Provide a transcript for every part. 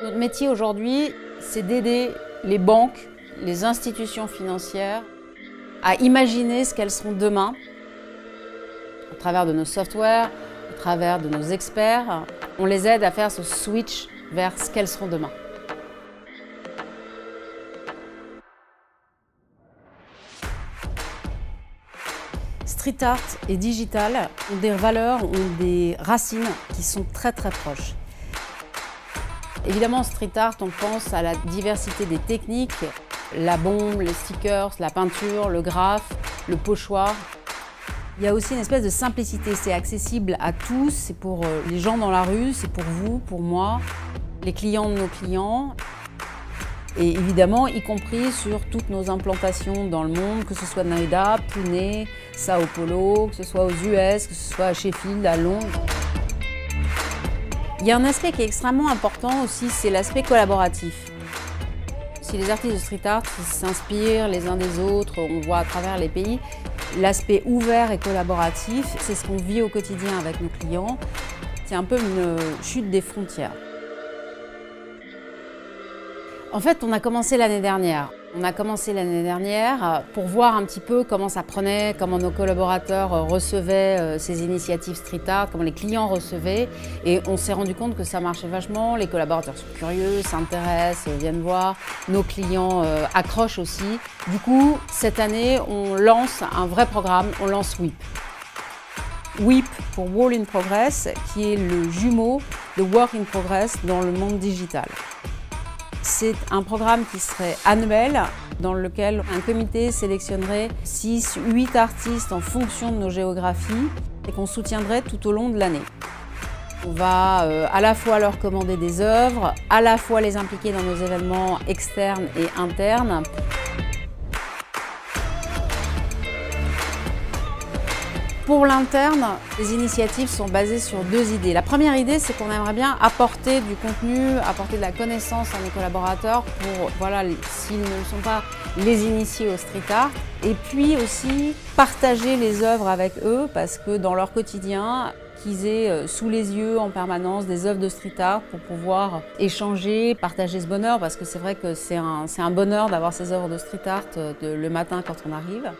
Notre métier aujourd'hui, c'est d'aider les banques, les institutions financières à imaginer ce qu'elles seront demain, au travers de nos softwares, au travers de nos experts. On les aide à faire ce switch vers ce qu'elles seront demain. Street art et digital ont des valeurs, ont des racines qui sont très proches. Évidemment, street art, on pense à la diversité des techniques, la bombe, les stickers, la peinture, le graphe, le pochoir. Il y a aussi une espèce de simplicité, c'est accessible à tous, c'est pour les gens dans la rue, c'est pour vous, pour moi, les clients de nos clients. Et évidemment, y compris sur toutes nos implantations dans le monde, que ce soit Noida, Pune, Sao Paulo, que ce soit aux US, que ce soit à Sheffield, à Londres. Il y a un aspect qui est extrêmement important aussi, c'est l'aspect collaboratif. Si les artistes de street art s'inspirent les uns des autres, on voit à travers les pays, l'aspect ouvert et collaboratif, c'est ce qu'on vit au quotidien avec nos clients. C'est un peu une chute des frontières. En fait, on a commencé l'année dernière. Pour voir un petit peu comment ça prenait, comment nos collaborateurs recevaient ces initiatives street art, comment les clients recevaient. Et on s'est rendu compte que ça marchait vachement. Les collaborateurs sont curieux, s'intéressent, viennent voir. Nos clients accrochent aussi. Du coup, cette année, on lance un vrai programme, on lance WIP. WIP pour Wall in Progress, qui est le jumeau de Work in Progress dans le monde digital. C'est un programme qui serait annuel, dans lequel un comité sélectionnerait 6-8 artistes en fonction de nos géographies et qu'on soutiendrait tout au long de l'année. On va à la fois leur commander des œuvres, à la fois les impliquer dans nos événements externes et internes. Pour l'interne, les initiatives sont basées sur deux idées. La première idée, c'est qu'on aimerait bien apporter du contenu, apporter de la connaissance à nos collaborateurs pour, voilà, s'ils ne sont pas, les initier au street art. Et puis aussi partager les œuvres avec eux parce que dans leur quotidien, qu'ils aient sous les yeux en permanence des œuvres de street art pour pouvoir échanger, partager ce bonheur parce que c'est vrai que c'est un bonheur d'avoir ces œuvres de street art le matin quand on arrive.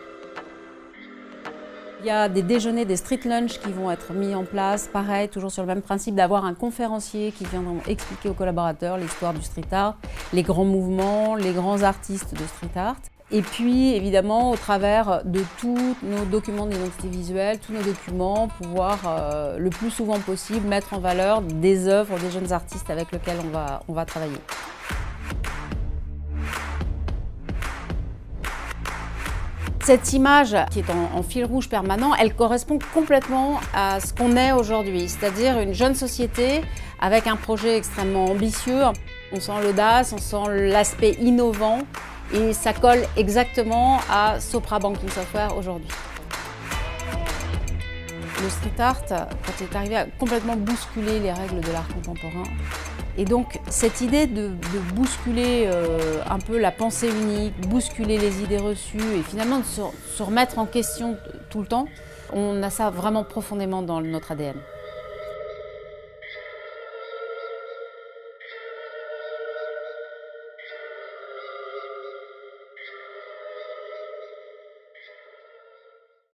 Il y a des déjeuners, des street lunch qui vont être mis en place, pareil, toujours sur le même principe d'avoir un conférencier qui viendra expliquer aux collaborateurs l'histoire du street art, les grands mouvements, les grands artistes de street art. Et puis, évidemment, au travers de tous nos documents d'identité visuelle, tous nos documents, pouvoir le plus souvent possible mettre en valeur des œuvres des jeunes artistes avec lesquels on va travailler. Cette image qui est en fil rouge permanent, elle correspond complètement à ce qu'on est aujourd'hui, c'est-à-dire une jeune société avec un projet extrêmement ambitieux. On sent l'audace, on sent l'aspect innovant et ça colle exactement à Sopra Banking Software aujourd'hui. Le street art, quand il est arrivé, a complètement bousculé les règles de l'art contemporain. Et donc, cette idée de bousculer un peu la pensée unique, bousculer les idées reçues et finalement de se remettre en question tout le temps, on a ça vraiment profondément dans notre ADN.